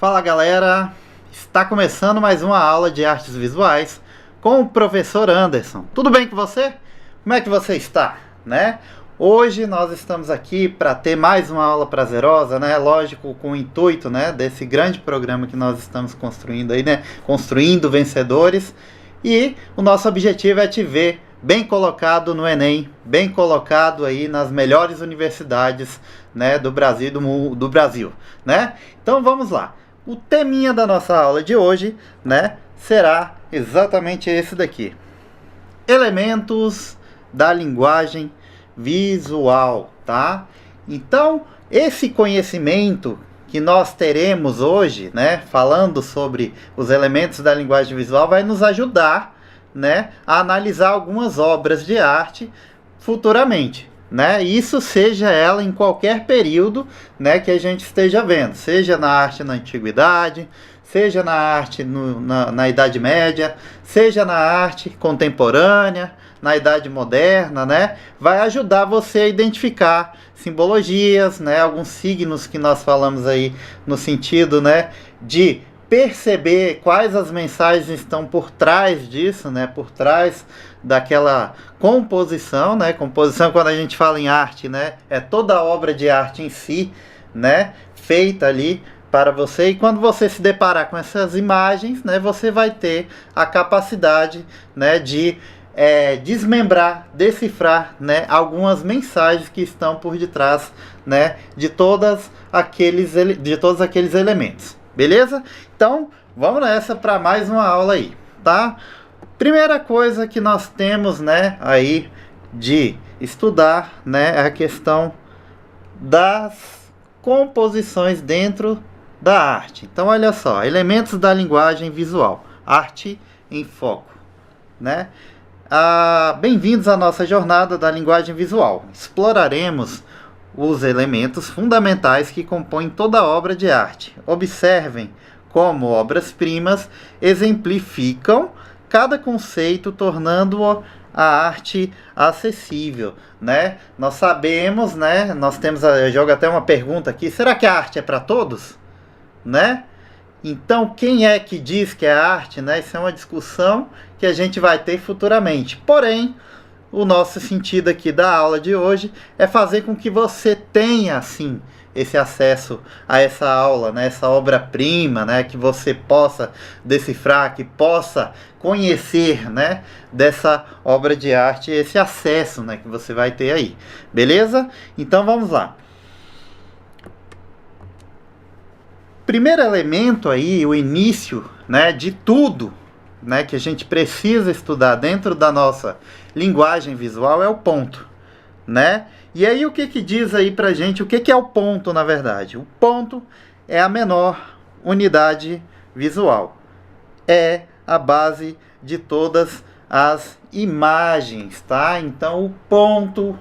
Fala galera, está começando mais uma aula de artes visuais com o professor Anderson. Tudo bem com você? Como é que você está, né? Hoje nós estamos aqui para ter mais uma aula prazerosa, né? Lógico, com o intuito, né, desse grande programa que nós estamos construindo aí, né? Construindo vencedores. E o nosso objetivo é te ver bem colocado no Enem, bem colocado aí nas melhores universidades, né, do Brasil, do Brasil, né? Então vamos lá. O teminha da nossa aula de hoje, né, será exatamente esse daqui. Elementos da linguagem visual, tá? Então, esse conhecimento que nós teremos hoje, né, falando sobre os elementos da linguagem visual, vai nos ajudar, né, a analisar algumas obras de arte futuramente, né? Isso seja ela em qualquer período, né, que a gente esteja vendo, seja na arte na antiguidade, seja na arte na Idade Média, seja na arte contemporânea, na Idade Moderna, né? Vai ajudar você a identificar simbologias, né? Alguns signos que nós falamos aí no sentido, né, de perceber quais as mensagens estão por trás disso, né? Por trás daquela composição, né? Composição, quando a gente fala em arte, né, é toda a obra de arte em si, né, feita ali para você, e quando você se deparar com essas imagens, né, você vai ter a capacidade, né, de desmembrar, decifrar, né, algumas mensagens que estão por detrás, né, de todos aqueles elementos, beleza? Então, vamos nessa para mais uma aula aí, tá? Primeira coisa que nós temos, né, aí de estudar, né, é a questão das composições dentro da arte. Então, olha só, elementos da linguagem visual, arte em foco, né? Bem-vindos à nossa jornada da linguagem visual. Exploraremos os elementos fundamentais que compõem toda obra de arte. Observem como obras-primas exemplificam cada conceito, tornando a arte acessível, né? Nós sabemos, né? Nós temos, eu jogo até uma pergunta aqui: será que a arte é para todos, né? Então, quem é que diz que é arte, né? Isso é uma discussão que a gente vai ter futuramente. Porém, o nosso sentido aqui da aula de hoje é fazer com que você tenha, assim, esse acesso a essa aula, né? Essa obra-prima, né? Que você possa decifrar, que possa conhecer, né, dessa obra de arte, esse acesso, né, que você vai ter aí. Beleza? Então, vamos lá. Primeiro elemento aí, o início, né, de tudo, né, que a gente precisa estudar dentro da nossa linguagem visual é o ponto, né? E aí o que diz aí pra gente, o que é o ponto, na verdade? O ponto é a menor unidade visual. É a base de todas as imagens, tá? Então o ponto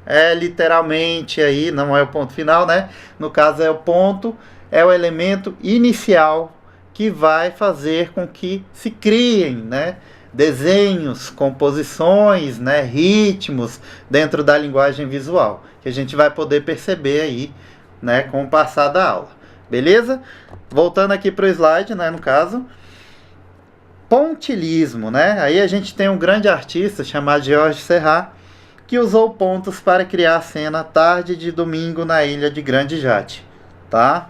é literalmente aí, não é o ponto final, né? No caso é o ponto, é o elemento inicial que vai fazer com que se criem, né, desenhos, composições, né, ritmos dentro da linguagem visual, que a gente vai poder perceber aí, né, com o passar da aula. Beleza? Voltando aqui para o slide, né, no caso, pontilhismo, né? Aí a gente tem um grande artista chamado Georges Seurat, que usou pontos para criar a cena Tarde de Domingo na Ilha de Grande Jatte, tá?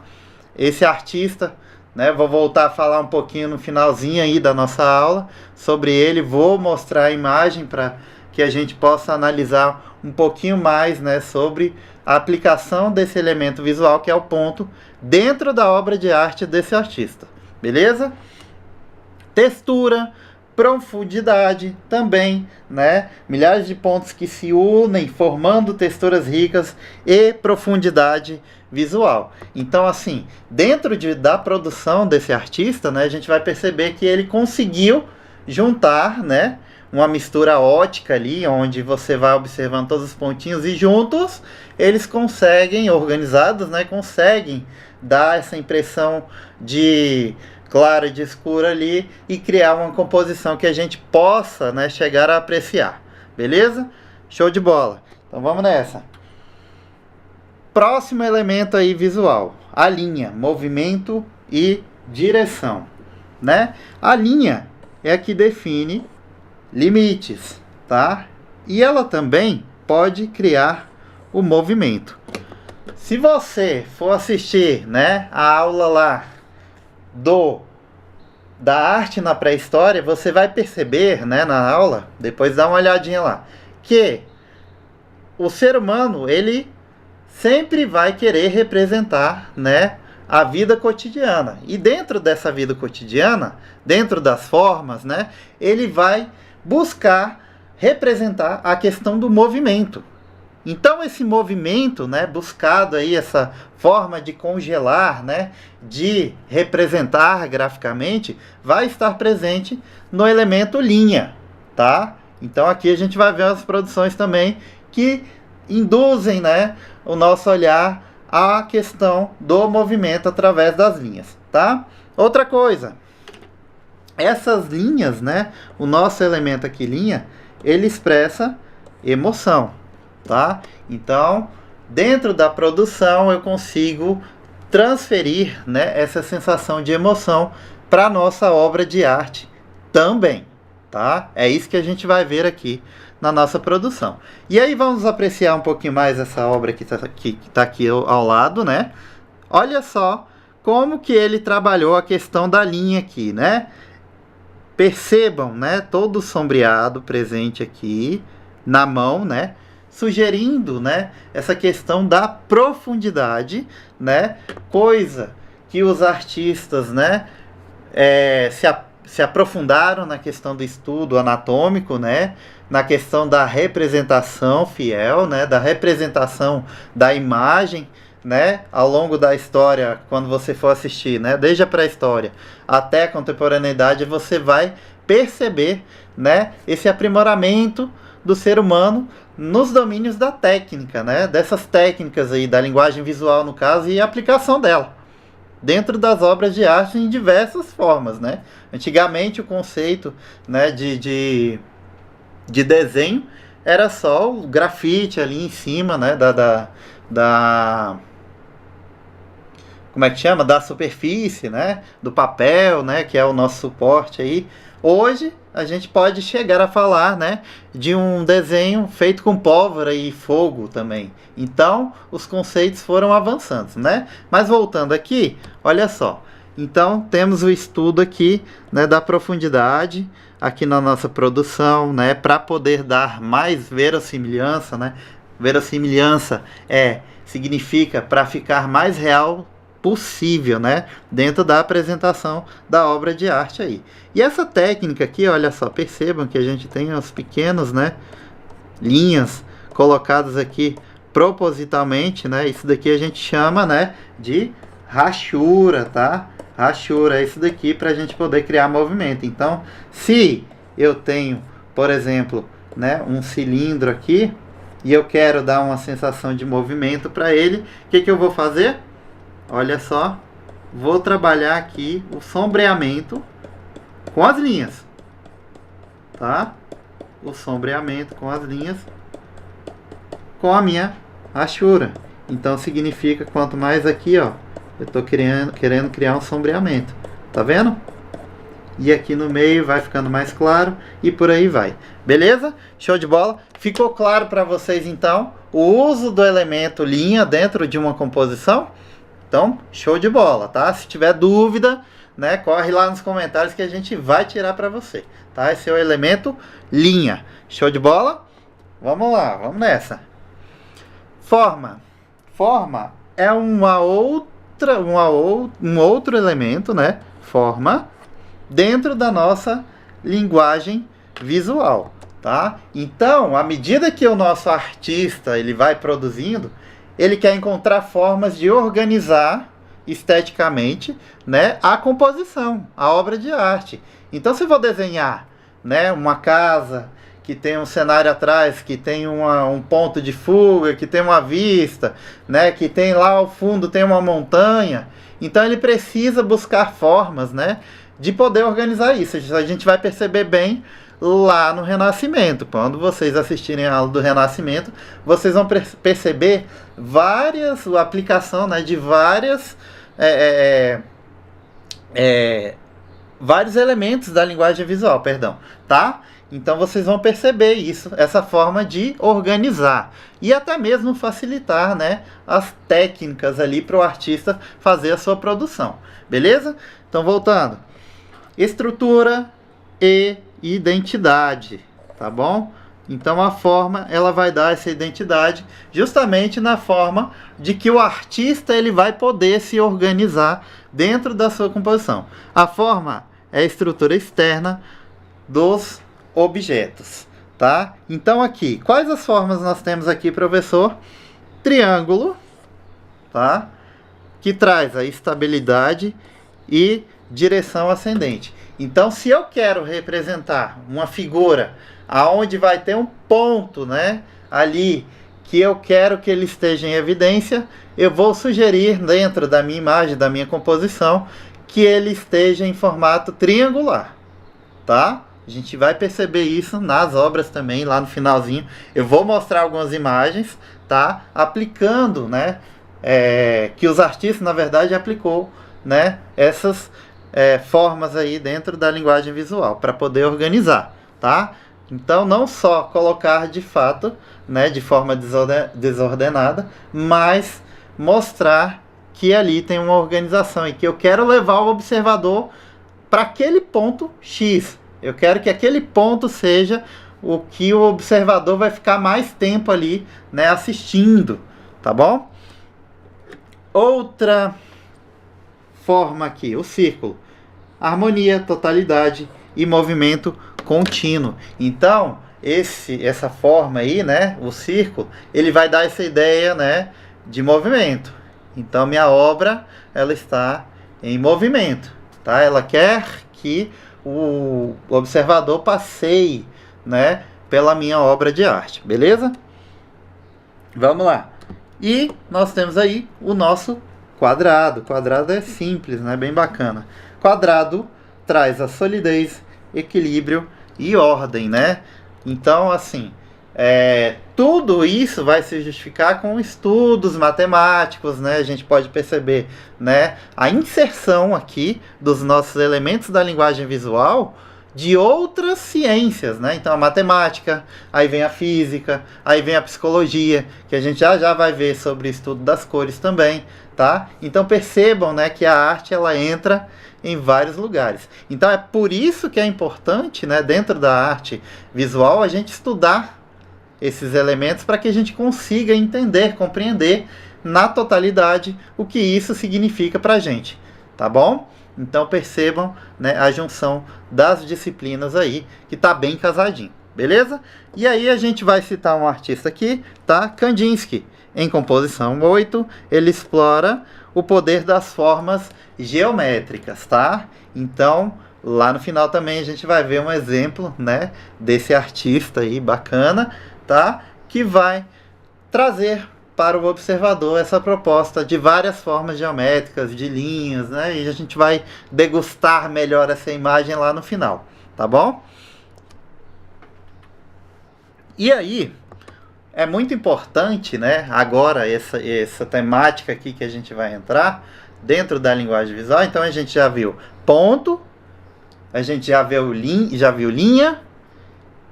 Esse artista, né, vou voltar a falar um pouquinho no finalzinho aí da nossa aula sobre ele, vou mostrar a imagem para que a gente possa analisar um pouquinho mais, né, sobre a aplicação desse elemento visual que é o ponto dentro da obra de arte desse artista, beleza? Textura, profundidade também, né? Milhares de pontos que se unem formando texturas ricas e profundidade visual. Então, assim, dentro da produção desse artista, né, a gente vai perceber que ele conseguiu juntar, né, uma mistura ótica ali, onde você vai observando todos os pontinhos e juntos eles conseguem, organizados, né, conseguem dar essa impressão de clara e de escura ali e criar uma composição que a gente possa, né, chegar a apreciar. Beleza? Show de bola. Então vamos nessa. Próximo elemento aí visual, a linha, movimento e direção, né? A linha é a que define limites, tá? E ela também pode criar o movimento. Se você for assistir, né, a aula lá da arte na pré-história, você vai perceber, né, na aula, depois dá uma olhadinha lá, que o ser humano, ele sempre vai querer representar, né, a vida cotidiana. E dentro dessa vida cotidiana, dentro das formas, né, ele vai buscar representar a questão do movimento. Então esse movimento, né, buscado aí, essa forma de congelar, né, de representar graficamente, vai estar presente no elemento linha, tá? Então aqui a gente vai ver as produções também que induzem, né, o nosso olhar à questão do movimento através das linhas, tá? Outra coisa, essas linhas, né, o nosso elemento aqui linha, ele expressa emoção, tá? Então, dentro da produção eu consigo transferir, né, essa sensação de emoção para nossa obra de arte também, tá? É isso que a gente vai ver aqui na nossa produção. E aí vamos apreciar um pouquinho mais essa obra que tá aqui ao lado, né? Olha só como que ele trabalhou a questão da linha aqui, né? Percebam, né, todo o sombreado presente aqui na mão, né, sugerindo, né, essa questão da profundidade, né, coisa que os artistas, né, se aprofundaram na questão do estudo anatômico, né, na questão da representação fiel, né, da representação da imagem, né, ao longo da história, quando você for assistir, né, desde a pré-história até a contemporaneidade, você vai perceber, né, esse aprimoramento do ser humano nos domínios da técnica, né, dessas técnicas aí, da linguagem visual no caso, e a aplicação dela dentro das obras de arte em diversas formas, né. Antigamente o conceito, né, de desenho era só o grafite ali em cima, né, como é que chama? Da superfície, né? Do papel, né? Que é o nosso suporte aí. Hoje, a gente pode chegar a falar, né, de um desenho feito com pólvora e fogo também. Então, os conceitos foram avançando, né? Mas voltando aqui, olha só. Então, temos o estudo aqui, né, da profundidade aqui na nossa produção, né? Para poder dar mais verossimilhança, né? Verossimilhança significa para ficar mais real possível, né, dentro da apresentação da obra de arte aí. E essa técnica aqui, olha só, percebam que a gente tem os pequenos, né, linhas colocadas aqui propositalmente, né, isso daqui a gente chama, né, de rachura, tá? Rachura é isso daqui para a gente poder criar movimento. Então, se eu tenho, por exemplo, né, um cilindro aqui e eu quero dar uma sensação de movimento para ele, o que eu vou fazer? Olha só, vou trabalhar aqui o sombreamento com as linhas, tá? O sombreamento com as linhas com a minha rachura. Então significa quanto mais aqui, ó, eu tô querendo criar um sombreamento, tá vendo? E aqui no meio vai ficando mais claro e por aí vai. Beleza? Show de bola? Ficou claro para vocês então o uso do elemento linha dentro de uma composição? Então, show de bola, tá? Se tiver dúvida, né, corre lá nos comentários que a gente vai tirar para você, tá? Esse é o elemento linha. Show de bola? Vamos lá, vamos nessa. Forma. Forma é um outro elemento, né? Forma dentro da nossa linguagem visual, tá? Então, à medida que o nosso artista ele vai produzindo, ele quer encontrar formas de organizar esteticamente, né, a composição, a obra de arte. Então, se eu vou desenhar, né, uma casa que tem um cenário atrás, que tem um ponto de fuga, que tem uma vista, né, que tem lá ao fundo tem uma montanha, então ele precisa buscar formas, né, de poder organizar isso. A gente vai perceber bem lá no Renascimento. Quando vocês assistirem a aula do Renascimento, vocês vão perceber a aplicação, né, de várias vários elementos da linguagem visual, perdão, tá? Então vocês vão perceber isso, essa forma de organizar e até mesmo facilitar, né, as técnicas ali para o artista fazer a sua produção, beleza? Então voltando, estrutura e identidade, tá bom? Então a forma ela vai dar essa identidade justamente na forma de que o artista ele vai poder se organizar dentro da sua composição. A forma é a estrutura externa dos objetos, tá? Então aqui, quais as formas nós temos aqui, professor? Triângulo, tá? Que traz a estabilidade e direção ascendente. Então, se eu quero representar uma figura aonde vai ter um ponto, né, ali que eu quero que ele esteja em evidência, eu vou sugerir dentro da minha imagem, da minha composição, que ele esteja em formato triangular, tá? A gente vai perceber isso nas obras também, lá no finalzinho. Eu vou mostrar algumas imagens, tá? Aplicando, né? Que os artistas, na verdade, aplicou, né? Essas formas aí dentro da linguagem visual, para poder organizar, tá? Então, não só colocar de fato, né? De forma desordenada, mas mostrar que ali tem uma organização e que eu quero levar o observador para aquele ponto X. Eu quero que aquele ponto seja o que o observador vai ficar mais tempo ali, né, assistindo, tá bom? Outra forma aqui, o círculo. Harmonia, totalidade e movimento contínuo. Então, essa forma aí, né, o círculo, ele vai dar essa ideia, né, de movimento. Então, minha obra, ela está em movimento, tá? Ela quer que o observador passeie, né, pela minha obra de arte, beleza? Vamos lá. E nós temos aí o nosso quadrado. O quadrado é simples, né, bem bacana. Quadrado traz a solidez, equilíbrio e ordem, né? Então, assim, tudo isso vai se justificar com estudos matemáticos, né? A gente pode perceber, né, a inserção aqui dos nossos elementos da linguagem visual de outras ciências, né? Então a matemática, aí vem a física, aí vem a psicologia, que a gente já vai ver sobre o estudo das cores também, tá? Então percebam, né, que a arte ela entra em vários lugares. Então é por isso que é importante, né, dentro da arte visual, a gente estudar esses elementos para que a gente consiga entender, compreender na totalidade o que isso significa para a gente, tá bom? Então percebam, né, a junção das disciplinas aí, que tá bem casadinho, beleza? E aí a gente vai citar um artista aqui, tá? Kandinsky, em composição 8, ele explora o poder das formas geométricas, tá? Então, lá no final também a gente vai ver um exemplo, né, desse artista aí bacana, tá? Que vai trazer para o observador essa proposta de várias formas geométricas, de linhas, né? E a gente vai degustar melhor essa imagem lá no final, tá bom? E aí, é muito importante, né? Agora, essa temática aqui que a gente vai entrar dentro da linguagem visual. Então, a gente já viu ponto, a gente já viu linha,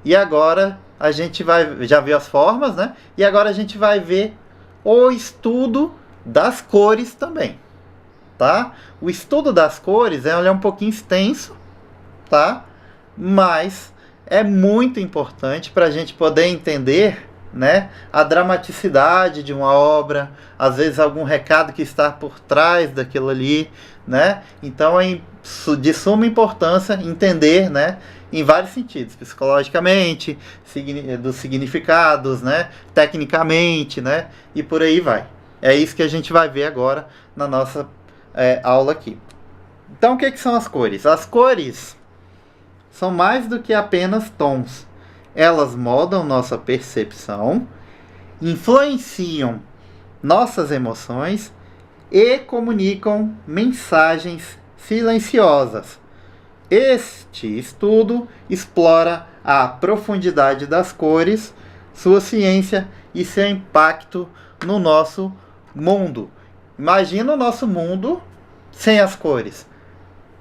e agora a gente já viu as formas, né? E agora a gente vai ver o estudo das cores também, tá? O estudo das cores é um pouquinho extenso, tá? Mas é muito importante para a gente poder entender, né, a dramaticidade de uma obra, às vezes algum recado que está por trás daquilo ali, né? Então é de suma importância entender, né, em vários sentidos, psicologicamente, dos significados, né, tecnicamente, né, e por aí vai. É isso que a gente vai ver agora na nossa aula aqui. Então, o que são as cores? As cores são mais do que apenas tons. Elas moldam nossa percepção, influenciam nossas emoções e comunicam mensagens silenciosas. Este estudo explora a profundidade das cores, sua ciência e seu impacto no nosso mundo. Imagina o nosso mundo sem as cores.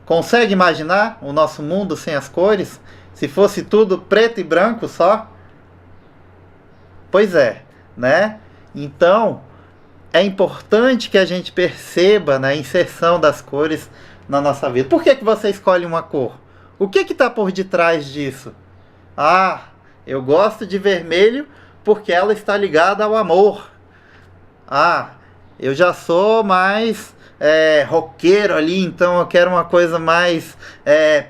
Consegue imaginar o nosso mundo sem as cores? Se fosse tudo preto e branco só? Pois é, né? Então, é importante que a gente perceba, né, a inserção das cores na nossa vida. Por que que você escolhe uma cor? O que está por detrás disso? Ah, eu gosto de vermelho porque ela está ligada ao amor. Ah, eu já sou mais roqueiro ali, então eu quero uma coisa mais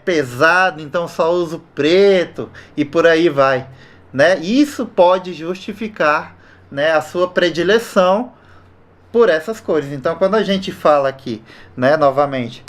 pesada, então só uso preto e por aí vai, né? Isso pode justificar, né, a sua predileção por essas cores. Então, quando a gente fala aqui, né, novamente,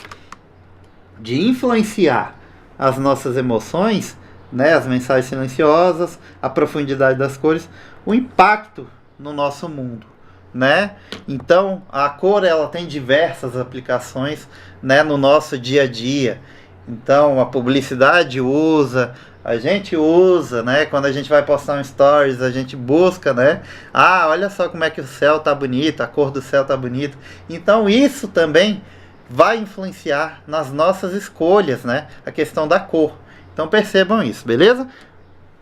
de influenciar as nossas emoções, né, as mensagens silenciosas, a profundidade das cores, o impacto no nosso mundo, né? Então, a cor ela tem diversas aplicações, né, no nosso dia a dia. Então, a publicidade usa, a gente usa, né? Quando a gente vai postar um stories, a gente busca, né? Ah, olha só como é que o céu tá bonito, a cor do céu tá bonita. Então, isso também vai influenciar nas nossas escolhas, né? A questão da cor. Então, percebam isso, beleza?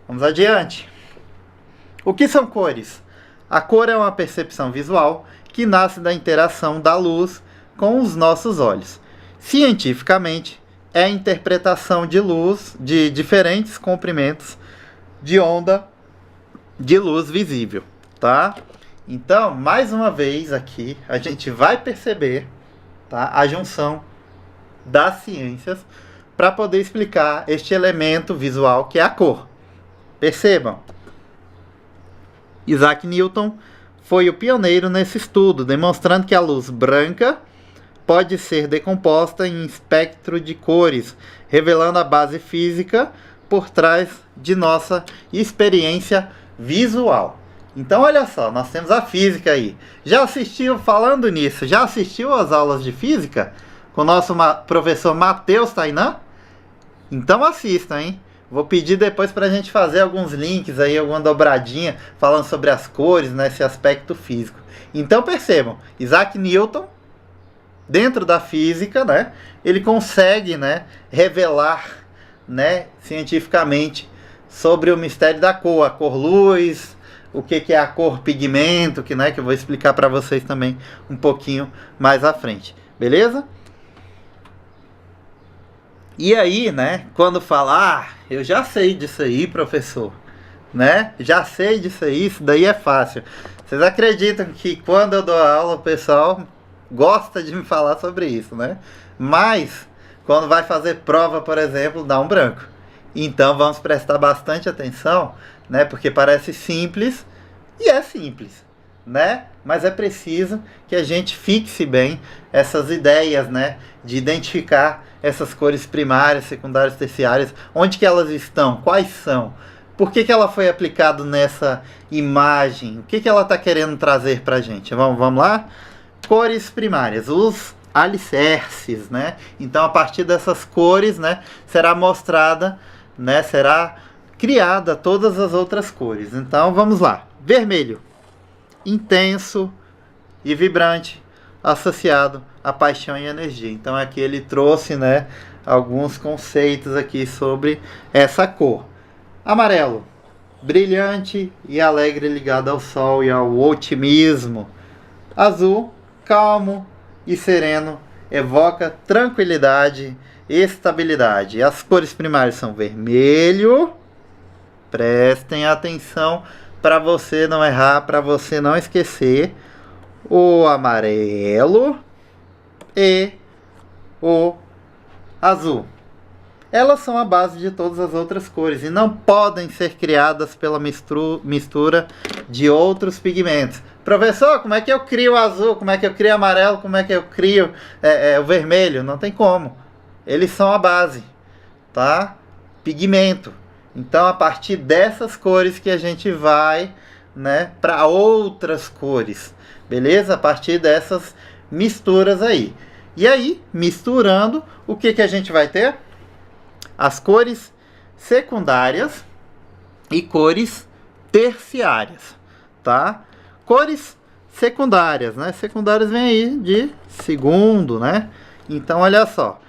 Vamos adiante. O que são cores? A cor é uma percepção visual que nasce da interação da luz com os nossos olhos. Cientificamente, é a interpretação de luz de diferentes comprimentos de onda de luz visível, tá? Então, mais uma vez aqui, a gente vai perceber, tá, a junção das ciências para poder explicar este elemento visual que é a cor. Percebam. Isaac Newton foi o pioneiro nesse estudo, demonstrando que a luz branca pode ser decomposta em espectro de cores, revelando a base física por trás de nossa experiência visual. Então, olha só, nós temos a física aí. Já assistiu, falando nisso, já assistiu às aulas de física com o nosso professor Matheus Tainan? Então assistam, hein? Vou pedir depois para a gente fazer alguns links aí, alguma dobradinha, falando sobre as cores, né, esse aspecto físico. Então percebam, Isaac Newton, dentro da física, né, ele consegue, né, revelar, né, cientificamente sobre o mistério da cor, a cor luz, o que é a cor pigmento, que, né, que eu vou explicar para vocês também um pouquinho mais à frente, beleza? E aí, né, quando falar, eu já sei disso aí, professor, né? Já sei disso aí, isso daí é fácil. Vocês acreditam que quando eu dou aula, o pessoal gosta de me falar sobre isso, né? Mas, quando vai fazer prova, por exemplo, dá um branco. Então, vamos prestar bastante atenção, né? Porque parece simples, e é simples, né? Mas é preciso que a gente fixe bem essas ideias, né? De identificar essas cores primárias, secundárias, terciárias, onde que elas estão, quais são, por que ela foi aplicada nessa imagem, o que ela está querendo trazer para a gente. Vamos lá? Cores primárias, os alicerces, né? Então, a partir dessas cores, né, será mostrada, né, será criada todas as outras cores. Então, vamos lá. Vermelho, intenso e vibrante, associado à paixão e energia. Então aqui ele trouxe, né, alguns conceitos aqui sobre essa cor. Amarelo, brilhante e alegre, ligado ao sol e ao otimismo. Azul, calmo e sereno, evoca tranquilidade e estabilidade. As cores primárias são vermelho, prestem atenção para você não errar, para você não esquecer, o amarelo e o azul. Elas são a base de todas as outras cores e não podem ser criadas pela mistura de outros pigmentos. Professor, como é que eu crio o azul? Como é que eu crio o amarelo? Como é que eu crio o vermelho? Não tem como. Eles são a base, tá? Pigmento. Então, a partir dessas cores que a gente vai, né, para outras cores, beleza? A partir dessas misturas aí. E aí, misturando, o que a gente vai ter? As cores secundárias e cores terciárias, tá? Cores secundárias, né? Secundárias vem aí de segundo, né? Então, olha só.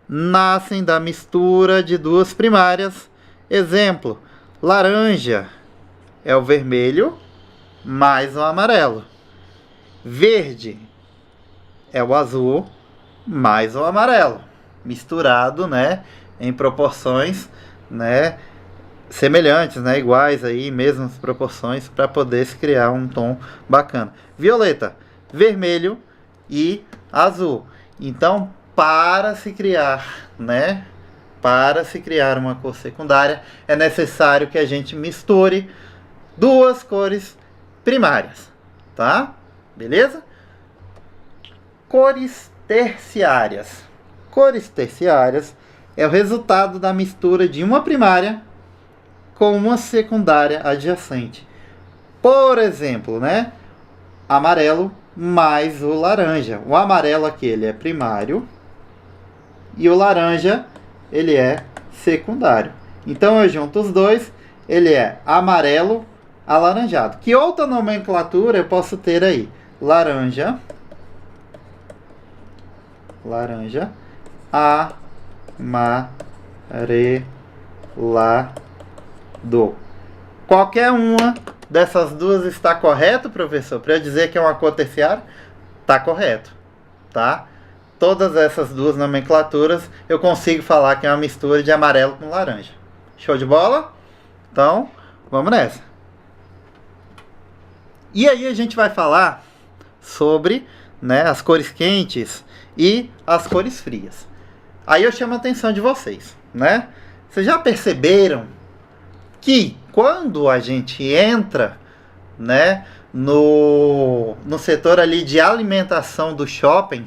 nascem da mistura de duas primárias. Exemplo, laranja é o vermelho mais o amarelo. Verde é o azul mais o amarelo. Misturado, né, em proporções, né, semelhantes, né, iguais aí, mesmas proporções, para poder se criar um tom bacana. Violeta, vermelho e azul. Então, para se criar, né, para se criar uma cor secundária, é necessário que a gente misture duas cores primárias, tá? Beleza? Cores terciárias. Cores terciárias é o resultado da mistura de uma primária com uma secundária adjacente. Por exemplo, né? Amarelo mais o laranja. O amarelo aqui ele é primário e o laranja ele é secundário. Então eu junto os dois, ele é amarelo alaranjado. Que outra nomenclatura eu posso ter aí? Laranja amarelado. Qualquer uma dessas duas está correto, professor? Para eu dizer que é uma cor terciária? Tá correto, tá? Todas essas duas nomenclaturas eu consigo falar que é uma mistura de amarelo com laranja. Show de bola? Então, vamos nessa. E aí a gente vai falar sobre, né, as cores quentes e as cores frias. Aí eu chamo a atenção de vocês, né? Vocês já perceberam que quando a gente entra, né, no setor ali de alimentação dos shopping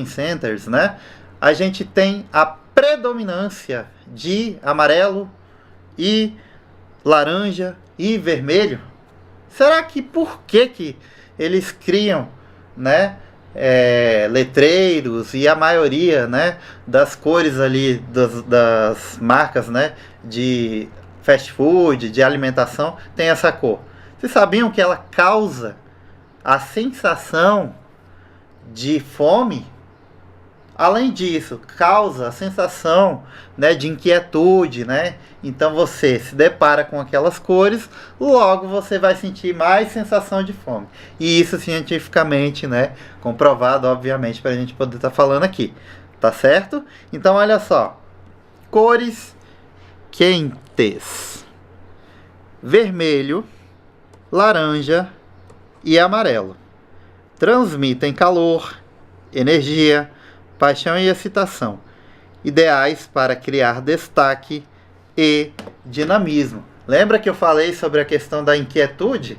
centers, né, a gente tem a predominância de amarelo e laranja e vermelho? Será que por que eles criam, né, letreiros e a maioria, né, das cores ali das marcas, né, de fast food, de alimentação, tem essa cor? Vocês sabiam que ela causa a sensação de fome? Além disso, causa a sensação, né, de inquietude, né? Então você se depara com aquelas cores, logo você vai sentir mais sensação de fome. E isso cientificamente, né, comprovado, obviamente, para a gente poder estar falando aqui. Tá certo? Então olha só. Cores quentes: vermelho, laranja e amarelo. Transmitem calor, energia, paixão e excitação, ideais para criar destaque e dinamismo. Lembra que eu falei sobre a questão da inquietude?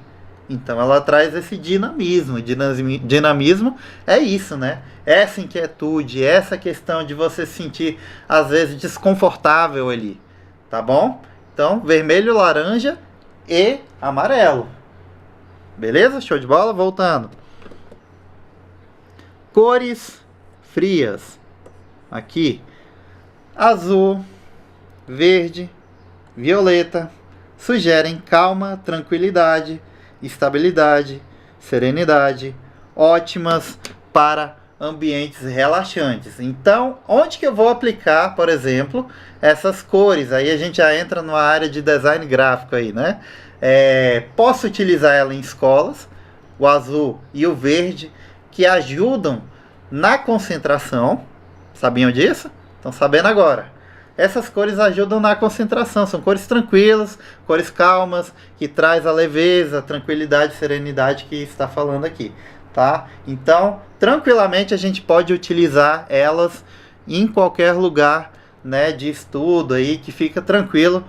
Então ela traz esse dinamismo. Dinamismo é isso, né? Essa inquietude, essa questão de você se sentir às vezes desconfortável ali, tá bom? Então, vermelho, laranja e amarelo. Beleza? Show de bola? Voltando. Cores frias. Aqui, azul, verde, violeta, sugerem calma, tranquilidade, estabilidade, serenidade, ótimas para ambientes relaxantes. Então, onde que eu vou aplicar, por exemplo, essas cores? Aí a gente já entra numa área de design gráfico aí, né? Posso utilizar ela em escolas, o azul e o verde, que ajudam na concentração. Sabiam disso? Estão sabendo agora. Essas cores ajudam na concentração. São cores tranquilas, cores calmas, que traz a leveza, tranquilidade, serenidade que está falando aqui, tá? Então, tranquilamente a gente pode utilizar elas em qualquer lugar, né, de estudo aí, que fica tranquilo.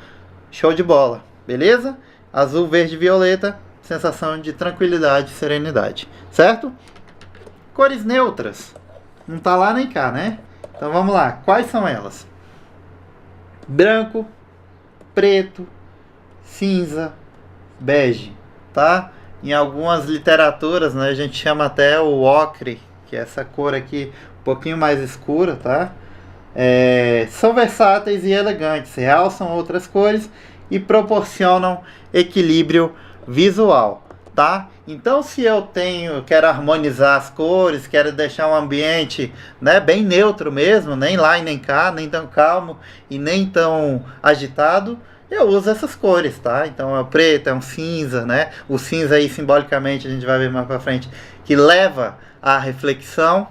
Show de bola. Beleza? Azul, verde, violeta, sensação de tranquilidade e serenidade. Certo? Cores neutras. Não tá lá nem cá, né? Então vamos lá. Quais são elas? Branco, preto, cinza, bege, tá? Em algumas literaturas, né, a gente chama até o ocre, que é essa cor aqui um pouquinho mais escura, tá? São versáteis e elegantes, realçam outras cores e proporcionam equilíbrio visual. tá? Então, se eu quero harmonizar as cores, quero deixar um ambiente, né, bem neutro mesmo, nem lá e nem cá, nem tão calmo e nem tão agitado, eu uso essas cores, tá? Então é o preto, é um cinza, né? O cinza aí simbolicamente a gente vai ver mais pra frente que leva à reflexão,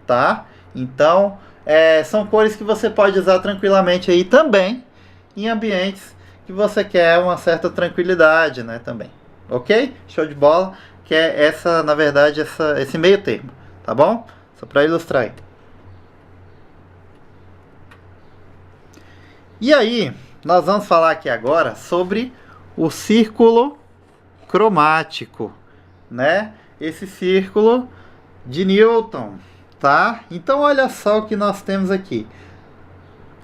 tá? Então são cores que você pode usar tranquilamente aí também em ambientes que você quer uma certa tranquilidade, né? Também. Ok? Show de bola. Que é essa, na verdade, esse meio termo. Tá bom? Só para ilustrar aí. E aí, nós vamos falar aqui agora sobre o círculo cromático, né? Esse círculo de Newton, tá? Então, olha só o que nós temos aqui.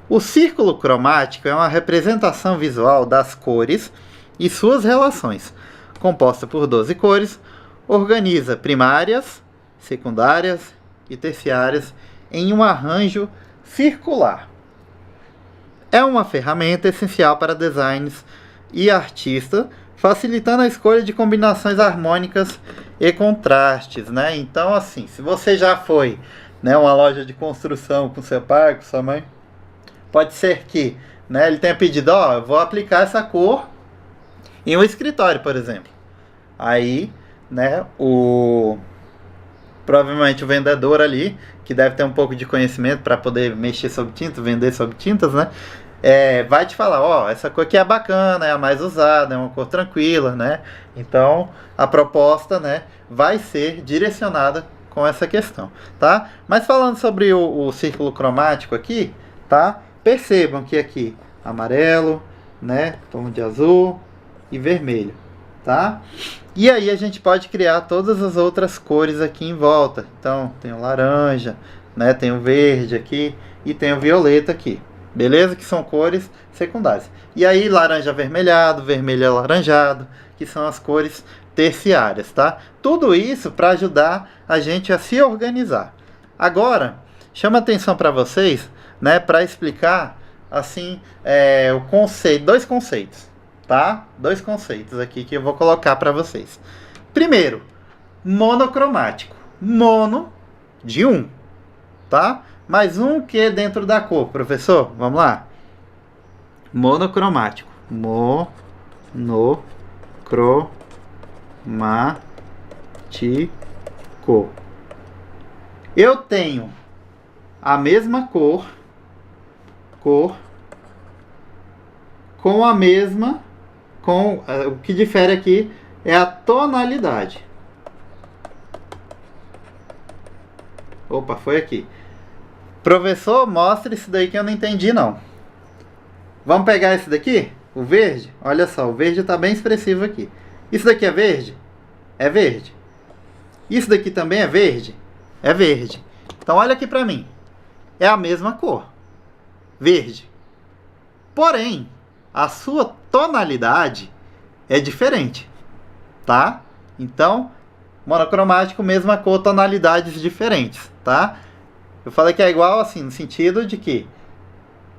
O círculo cromático é uma representação visual das cores e suas relações, composta por 12 cores, organiza primárias, secundárias e terciárias em um arranjo circular. É uma ferramenta essencial para designs e artistas, facilitando a escolha de combinações harmônicas e contrastes, né? Então, assim, se você já foi, né, uma loja de construção com seu pai, com sua mãe, pode ser que, né, ele tenha pedido, ó, eu vou aplicar essa cor em um escritório, por exemplo. Aí, né, provavelmente o vendedor ali, que deve ter um pouco de conhecimento para poder mexer sobre tintas, vender sobre tintas, né, vai te falar, ó, essa cor aqui é bacana, é a mais usada, é uma cor tranquila, né? Então, a proposta, né, vai ser direcionada com essa questão, tá? Mas falando sobre o círculo cromático aqui, tá? Percebam que aqui, amarelo, né, tom de azul e vermelho, tá? E aí a gente pode criar todas as outras cores aqui em volta. Então, tem o laranja, né, tem o verde aqui e tem o violeta aqui. Beleza? Que são cores secundárias. E aí, laranja avermelhado, vermelho alaranjado, que são as cores terciárias, tá? Tudo isso para ajudar a gente a se organizar. Agora, chama atenção para vocês, né, para explicar assim, o conceito, dois conceitos, tá? Dois conceitos aqui que eu vou colocar para vocês. Primeiro, monocromático. Mono de um, tá? Mais um que dentro da cor, professor. Vamos lá. Monocromático. Monocromático. Eu tenho a mesma cor com a mesma, o que difere aqui é a tonalidade. Opa, foi aqui. Professor, mostra isso daí que eu não entendi não. Vamos pegar esse daqui? O verde? Olha só, o verde está bem expressivo aqui. Isso daqui é verde? É verde. Isso daqui também é verde? É verde. Então olha aqui para mim. É a mesma cor. Verde. Porém, a sua tonalidade é diferente. Tá? Então, monocromático, mesma cor, tonalidades diferentes. Tá? Eu falei que é igual assim, no sentido de que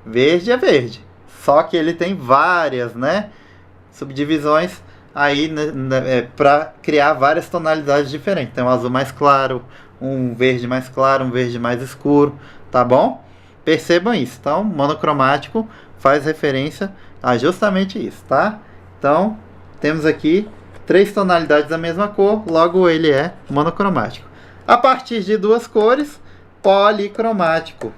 verde é verde. Só que ele tem várias, né, subdivisões aí, né, para criar várias tonalidades diferentes. Tem um azul mais claro, um verde mais claro, um verde mais escuro, tá bom? Percebam isso. Então, monocromático faz referência a justamente isso, tá? Então, temos aqui 3 tonalidades da mesma cor, logo ele é monocromático. A partir de 2 cores, policromático.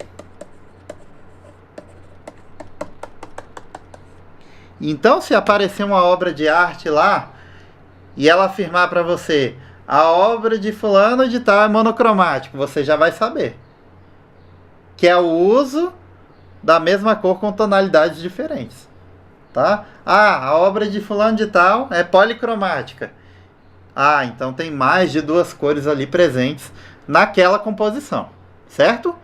Então, se aparecer uma obra de arte lá e ela afirmar para você a obra de fulano de tal é monocromático, você já vai saber que é o uso da mesma cor com tonalidades diferentes, tá? Ah, a obra de fulano de tal é policromática. Ah, então tem mais de 2 cores ali presentes naquela composição, certo?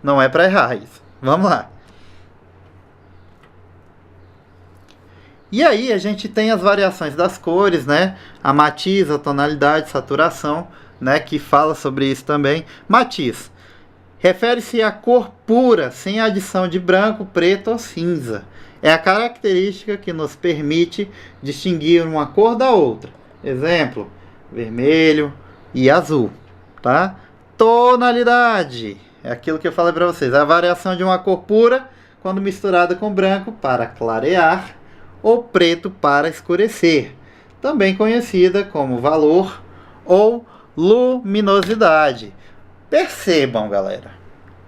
Não é para errar isso. Vamos lá. E aí a gente tem as variações das cores, né? A matiz, a tonalidade, saturação, né? Que fala sobre isso também. Matiz refere-se à cor pura, sem adição de branco, preto ou cinza. É a característica que nos permite distinguir uma cor da outra. Exemplo, vermelho e azul, tá? Tonalidade é aquilo que eu falei para vocês, a variação de uma cor pura quando misturada com branco para clarear ou preto para escurecer, também conhecida como valor ou luminosidade. Percebam, galera,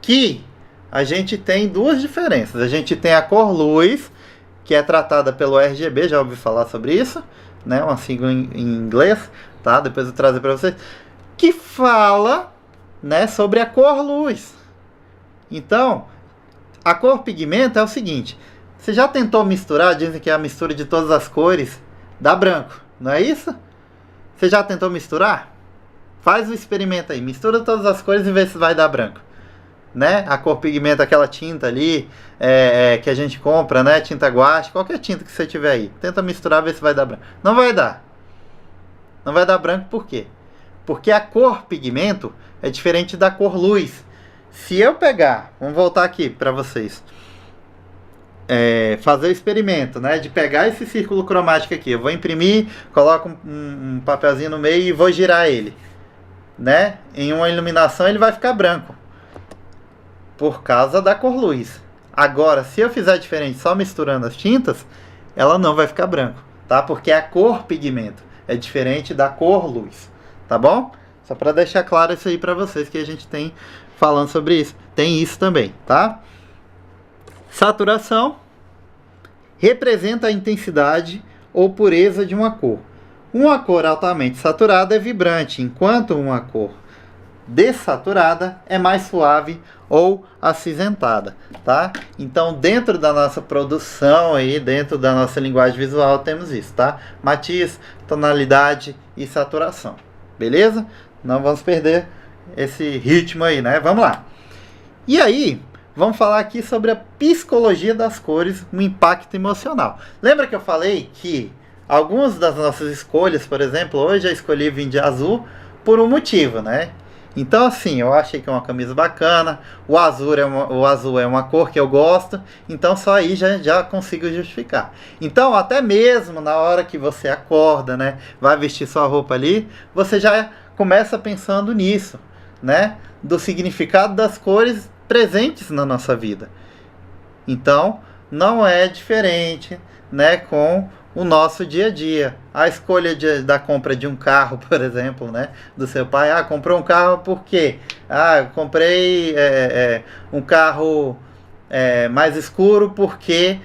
que a gente tem duas diferenças. A gente tem a cor luz, que é tratada pelo RGB, já ouvi falar sobre isso, né? Uma sigla em inglês, tá? Depois eu trazer para vocês, que fala, né, sobre a cor luz. Então, a cor pigmento é o seguinte: você já tentou misturar? Dizem que a mistura de todas as cores dá branco, não é isso? Você já tentou misturar? Faz o experimento aí, mistura todas as cores e vê se vai dar branco, né? A cor pigmento, aquela tinta ali que a gente compra, né? Tinta guache, qualquer tinta que você tiver aí, tenta misturar, ver se vai dar branco. Não vai dar. Não vai dar branco por quê? Porque a cor pigmento é diferente da cor luz. Se eu pegar, vamos voltar aqui para vocês, fazer o experimento, né, de pegar esse círculo cromático aqui, eu vou imprimir, coloco um papelzinho no meio e vou girar ele, né? Em uma iluminação ele vai ficar branco por causa da cor luz. Agora, se eu fizer diferente só misturando as tintas, ela não vai ficar branco, tá? Porque a cor pigmento é diferente da cor luz, tá bom? Só para deixar claro isso aí para vocês, que a gente tem falando sobre isso. Tem isso também, tá? Saturação representa a intensidade ou pureza de uma cor. Uma cor altamente saturada é vibrante, enquanto uma cor dessaturada é mais suave ou acinzentada, tá? Então, dentro da nossa produção aí, dentro da nossa linguagem visual, temos isso, tá? Matiz, tonalidade e saturação. Beleza? Não vamos perder esse ritmo aí, né? Vamos lá. E aí, vamos falar aqui sobre a psicologia das cores, um impacto emocional. Lembra que eu falei que algumas das nossas escolhas, por exemplo, hoje eu escolhi vir de azul por um motivo, né? Então, assim, eu achei que é uma camisa bacana, o azul é uma cor que eu gosto, então só aí já consigo justificar. Então, até mesmo na hora que você acorda, né, vai vestir sua roupa ali, você já começa pensando nisso, né, do significado das cores presentes na nossa vida. Então, não é diferente, né, com o nosso dia a dia. A escolha da compra de um carro, por exemplo, né, do seu pai. Ah, comprou um carro por quê? Ah, eu comprei um carro mais escuro porque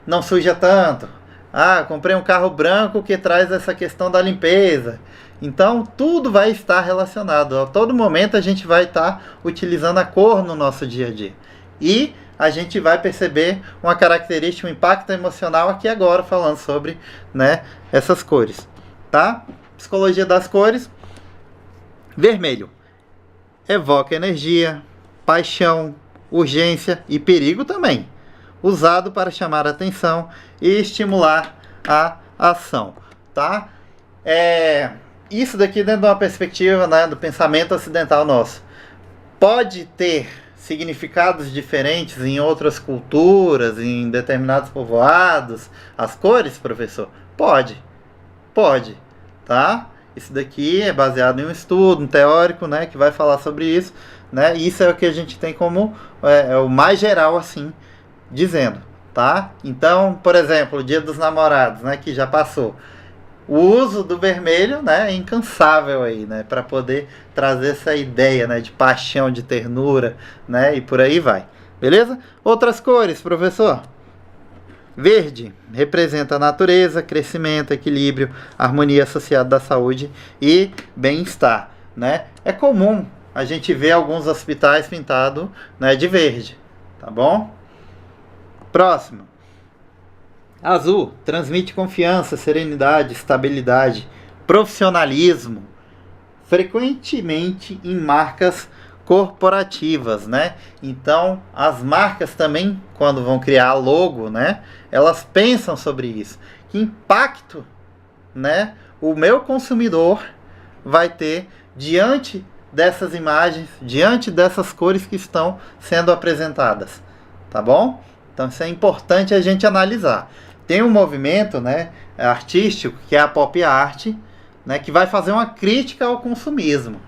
não suja tanto. Ah, comprei um carro branco que traz essa questão da limpeza. Então, tudo vai estar relacionado. A todo momento a gente vai estar utilizando a cor no nosso dia a dia. E a gente vai perceber uma característica, um impacto emocional aqui agora, falando sobre, né, essas cores, tá? Psicologia das cores. Vermelho evoca energia, paixão, urgência e perigo também, usado para chamar a atenção e estimular a ação, tá? Isso daqui dentro de uma perspectiva, né, do pensamento ocidental nosso. Pode ter significados diferentes em outras culturas, em determinados povoados, as cores, professor? Pode, tá? Isso daqui é baseado em um estudo, um teórico, né, que vai falar sobre isso, né? Isso é o que a gente tem como o mais geral, assim, dizendo, tá? Então, por exemplo, o Dia dos Namorados, né, que já passou. O uso do vermelho, né, é incansável aí, né, para poder trazer essa ideia, né, de paixão, de ternura, né, e por aí vai. Beleza? Outras cores, professor? Verde representa a natureza, crescimento, equilíbrio, harmonia associada à saúde e bem-estar, né? É comum a gente ver alguns hospitais pintados, né, de verde, tá bom? Próximo. Azul transmite confiança, serenidade, estabilidade, profissionalismo, frequentemente em marcas corporativas, né? Então, as marcas também, quando vão criar a logo, né, elas pensam sobre isso. Que impacto, né, o meu consumidor vai ter diante dessas imagens, diante dessas cores que estão sendo apresentadas, tá bom? Então, isso é importante a gente analisar. Tem um movimento, né, artístico, que é a pop art, né, que vai fazer uma crítica ao consumismo.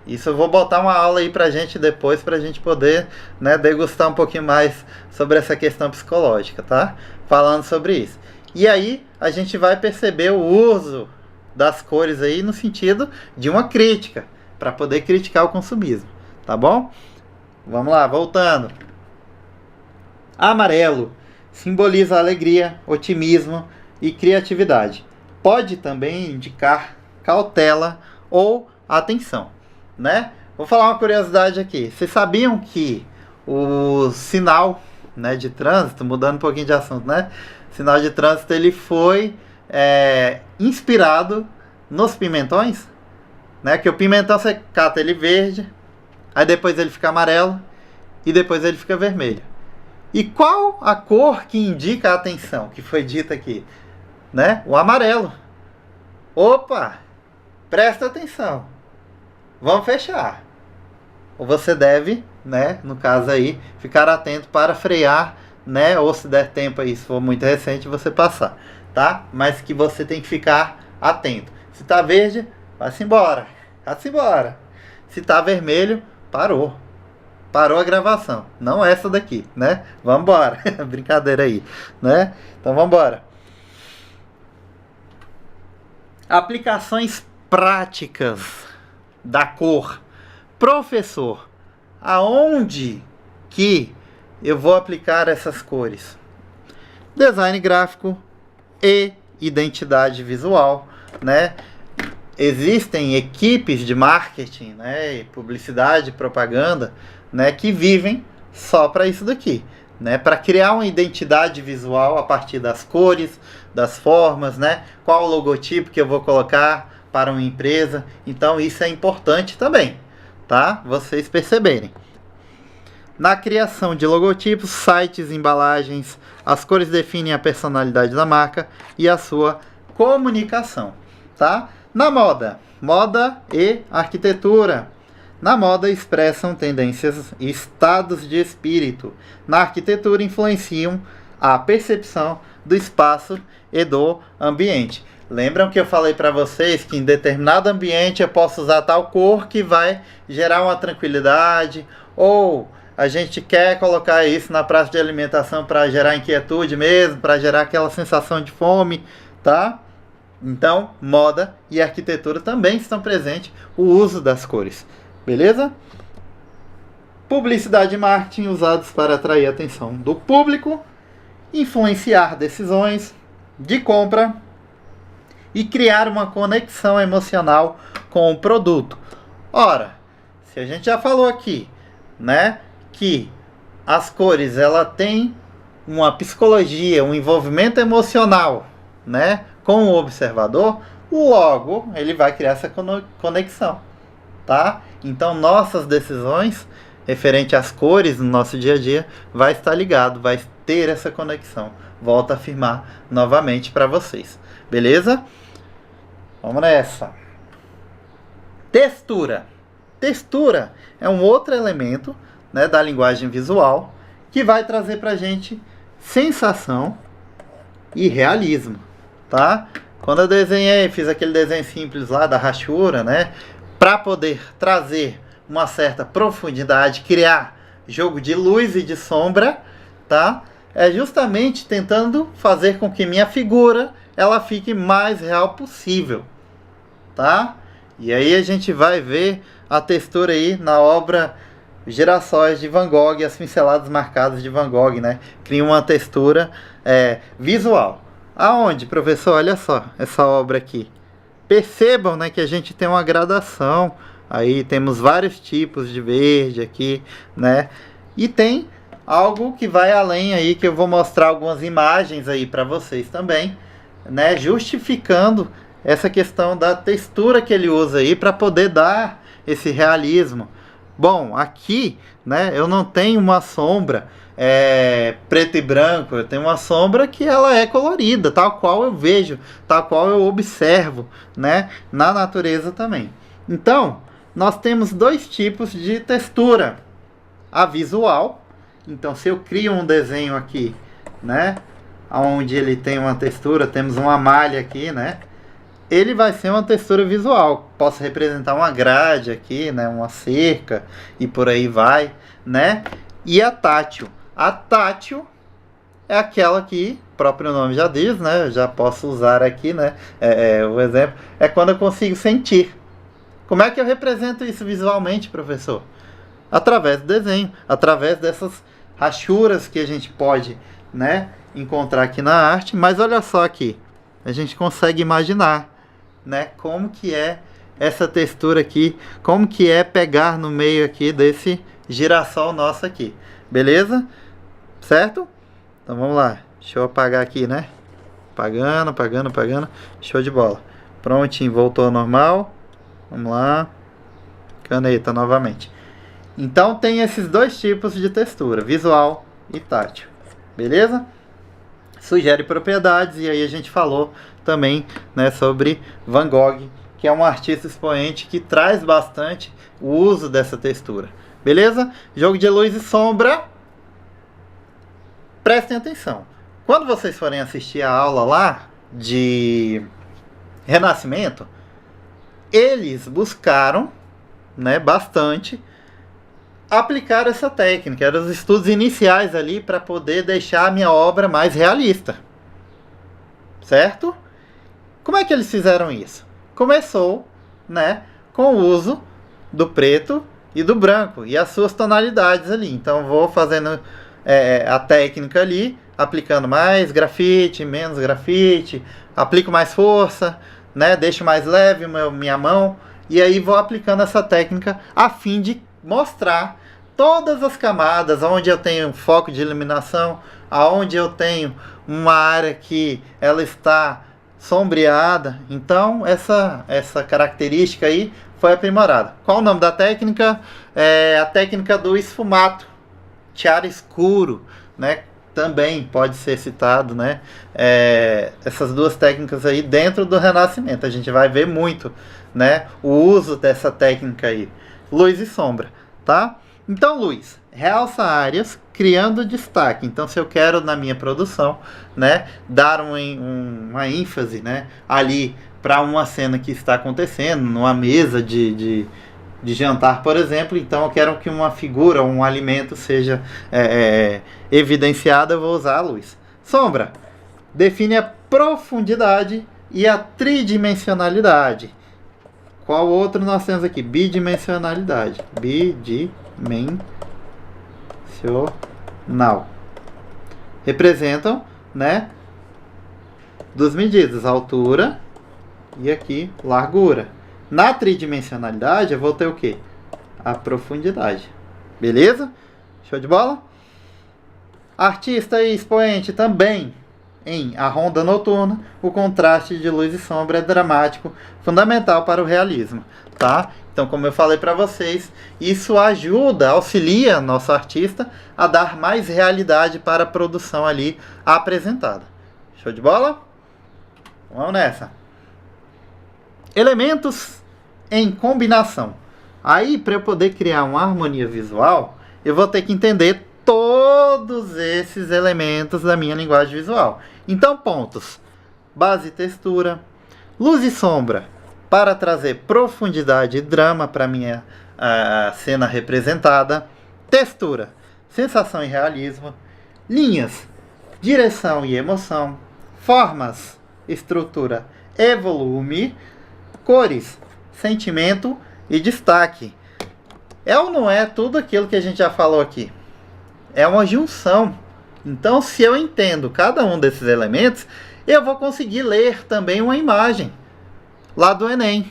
Isso eu vou botar uma aula aí pra gente depois, pra gente poder, né, degustar um pouquinho mais sobre essa questão psicológica, tá? Falando sobre isso. E aí a gente vai perceber o uso das cores aí no sentido de uma crítica, para poder criticar o consumismo, tá bom? Vamos lá, voltando. Amarelo simboliza alegria, otimismo e criatividade. Pode também indicar cautela ou atenção, né? Vou falar uma curiosidade aqui. Vocês sabiam que o sinal, né, de trânsito, mudando um pouquinho de assunto, né? O sinal de trânsito ele foi inspirado nos pimentões, né? Que o pimentão você cata ele verde, aí depois ele fica amarelo e depois ele fica vermelho. E qual a cor que indica a atenção, que foi dita aqui, né? O amarelo. Opa! Presta atenção. Vamos fechar. Ou você deve, né, no caso aí, ficar atento para frear, né, ou se der tempo aí, se for muito recente, você passar, tá? Mas que você tem que ficar atento. Se tá verde, vai-se embora. Vai-se embora. Se tá vermelho, parou. Parou a gravação. Não essa daqui, né? Vambora. Brincadeira aí, né? Então vambora. Aplicações práticas da cor. Professor, aonde que eu vou aplicar essas cores? Design gráfico e identidade visual, né? Existem equipes de marketing, né, publicidade, propaganda, né, que vivem só para isso daqui, né, para criar uma identidade visual a partir das cores, das formas, né, qual o logotipo que eu vou colocar para uma empresa. Então isso é importante também, tá? Vocês perceberem. Na criação de logotipos, sites, embalagens, as cores definem a personalidade da marca e a sua comunicação, tá? Na moda, moda e arquitetura. Na moda expressam tendências e estados de espírito. Na arquitetura influenciam a percepção do espaço e do ambiente. Lembram que eu falei para vocês que em determinado ambiente eu posso usar tal cor que vai gerar uma tranquilidade, ou a gente quer colocar isso na praça de alimentação para gerar inquietude mesmo, para gerar aquela sensação de fome, tá? Então, moda e arquitetura também estão presentes o uso das cores. Beleza? Publicidade e marketing usados para atrair a atenção do público, influenciar decisões de compra e criar uma conexão emocional com o produto. Ora, se a gente já falou aqui, né, que as cores ela tem uma psicologia, um envolvimento emocional, né, com o observador, logo ele vai criar essa conexão, tá? Então nossas decisões referente às cores no nosso dia a dia vai estar ligado, vai ter essa conexão. Volto a afirmar novamente para vocês, beleza? Vamos nessa. Textura. Textura é um outro elemento, né, da linguagem visual que vai trazer para a gente sensação e realismo, tá? Quando eu desenhei, fiz aquele desenho simples lá da rachura, né, para poder trazer uma certa profundidade, criar jogo de luz e de sombra, tá? É justamente tentando fazer com que minha figura ela fique mais real possível, tá? E aí a gente vai ver a textura aí na obra Girassóis de Van Gogh, as pinceladas marcadas de Van Gogh, né? Cria uma textura visual. Aonde, professor? Olha só essa obra aqui. Percebam, né, que a gente tem uma gradação. Aí temos vários tipos de verde aqui, né? E tem algo que vai além aí, que eu vou mostrar algumas imagens aí para vocês também, né? Justificando essa questão da textura que ele usa aí para poder dar esse realismo. Bom, aqui, né, eu não tenho uma sombra preto e branco, eu tenho uma sombra que ela é colorida, tal qual eu vejo, tal qual eu observo, né, na natureza também. Então, nós temos dois tipos de textura. A visual, então se eu crio um desenho aqui, né, onde ele tem uma textura, temos uma malha aqui, né, ele vai ser uma textura visual. Posso representar uma grade aqui, né? Uma cerca e por aí vai, né? E a tátil. A tátil é aquela que o próprio nome já diz, né? Eu já posso usar aqui, né? O exemplo é quando eu consigo sentir. Como é que eu represento isso visualmente, professor? Através do desenho, através dessas rachuras que a gente pode, né, encontrar aqui na arte. Mas olha só aqui, a gente consegue imaginar, né, como que é essa textura aqui, como que é pegar no meio aqui desse girassol nosso aqui, beleza? Certo? Então vamos lá, deixa eu apagar aqui, né? Apagando, show de bola. Prontinho, voltou ao normal. Vamos lá, caneta novamente. Então tem esses dois tipos de textura, visual e tátil, beleza? Sugere propriedades, e aí a gente falou também, né, sobre Van Gogh, que é um artista expoente que traz bastante o uso dessa textura, beleza? Jogo de luz e sombra, prestem atenção. Quando vocês forem assistir a aula lá de Renascimento, eles buscaram, né, bastante aplicar essa técnica. Eram os estudos iniciais ali para poder deixar a minha obra mais realista, certo? Como é que eles fizeram isso? Começou, né, com o uso do preto e do branco e as suas tonalidades ali. Então vou fazendo a técnica ali, aplicando mais grafite, menos grafite, aplico mais força, né, deixo mais leve minha mão, e aí vou aplicando essa técnica a fim de mostrar todas as camadas, onde eu tenho foco de iluminação, aonde eu tenho uma área que ela está sombreada. Então essa característica aí foi aprimorada. Qual o nome da técnica? É a técnica do esfumato, tiara escuro, né? Também pode ser citado, né? Essas duas técnicas aí dentro do Renascimento. A gente vai ver muito, né, o uso dessa técnica aí. Luz e sombra, tá? Então, luz, realça áreas, criando destaque. Então, se eu quero na minha produção, né, dar uma ênfase, né, ali para uma cena que está acontecendo, numa mesa de jantar, por exemplo, então eu quero que uma figura, um alimento seja evidenciada, eu vou usar a luz. Sombra, define a profundidade e a tridimensionalidade. Qual outro nós temos aqui? Bidimensionalidade. Bidimensional. Representam, né, duas medidas, altura e aqui largura. Na tridimensionalidade eu vou ter o quê? A profundidade. Beleza? Show de bola? Artista e expoente também. Em A Ronda Noturna, o contraste de luz e sombra é dramático, fundamental para o realismo, tá? Então, como eu falei para vocês, isso ajuda, auxilia nosso artista a dar mais realidade para a produção ali apresentada. Show de bola? Vamos nessa. Elementos em combinação. Aí, para eu poder criar uma harmonia visual, eu vou ter que entender todos esses elementos da minha linguagem visual. Então, pontos: base e textura, luz e sombra, para trazer profundidade e drama para a minha cena representada, textura, sensação e realismo, linhas, direção e emoção, formas, estrutura e volume, cores, sentimento e destaque. É ou não é tudo aquilo que a gente já falou aqui? É uma junção. Então, se eu entendo cada um desses elementos, eu vou conseguir ler também uma imagem lá do Enem.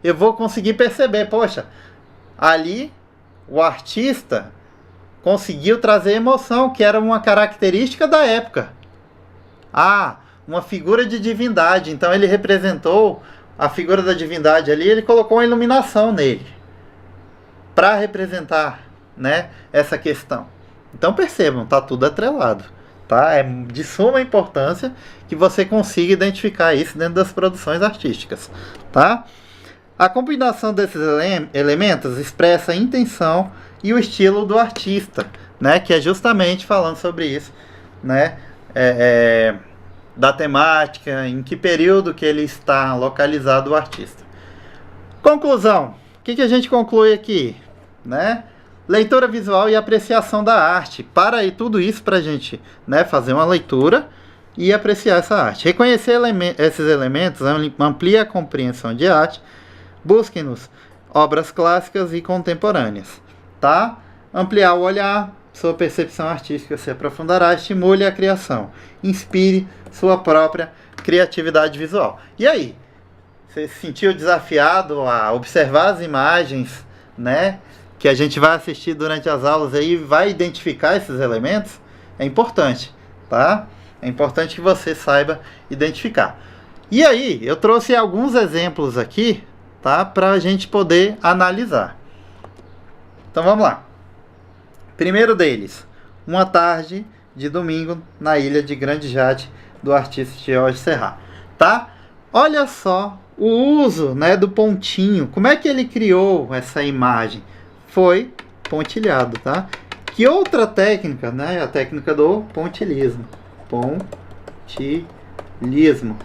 Eu vou conseguir perceber, poxa, ali o artista conseguiu trazer emoção, que era uma característica da época. Uma figura de divindade. Então ele representou a figura da divindade ali, ele colocou uma iluminação nele para representar, né, essa questão. Então percebam, tá tudo atrelado, tá? É de suma importância que você consiga identificar isso dentro das produções artísticas, tá? A combinação desses elementos expressa a intenção e o estilo do artista, né? Que é justamente falando sobre isso, né? da temática, em que período que ele está localizado o artista. Conclusão. O que a gente conclui aqui? Né? Leitura visual e apreciação da arte. Para aí tudo isso para a gente, né, fazer uma leitura e apreciar essa arte. Reconhecer esses elementos amplia a compreensão de arte. Busquem-nos obras clássicas e contemporâneas. Tá? Ampliar o olhar, sua percepção artística se aprofundará, estimule a criação, inspire sua própria criatividade visual. E aí? Você se sentiu desafiado a observar as imagens, né, que a gente vai assistir durante as aulas aí, vai identificar esses elementos? É importante, tá? É importante que você saiba identificar. E aí, eu trouxe alguns exemplos aqui, tá, para a gente poder analisar. Então vamos lá. Primeiro deles, Uma Tarde de Domingo na Ilha de Grande Jade, do artista Jorge Serrat, tá? Olha só o uso, né, do pontinho. Como é que ele criou essa imagem? Foi pontilhado, tá? Que outra técnica, né? A técnica do pontilhismo. Pontilhismo,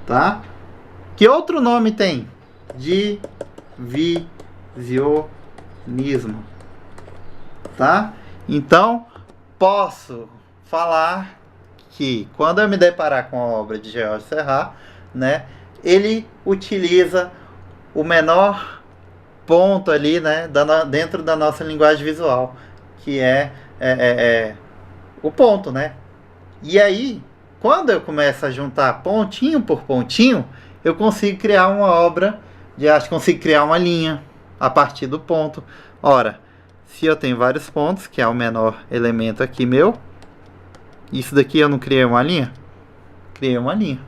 tá? Que outro nome tem? Divisionismo, tá? Então, posso falar que quando eu me deparar com a obra de Jorge Serrat, né, ele utiliza o menor ponto ali, né, dentro da nossa linguagem visual, que é o ponto, né? E aí, quando eu começo a juntar pontinho por pontinho, eu consigo criar uma obra de arte, consigo criar uma linha a partir do ponto. Ora, se eu tenho vários pontos, que é o menor elemento aqui meu, isso daqui eu não criei uma linha? Criei uma linha,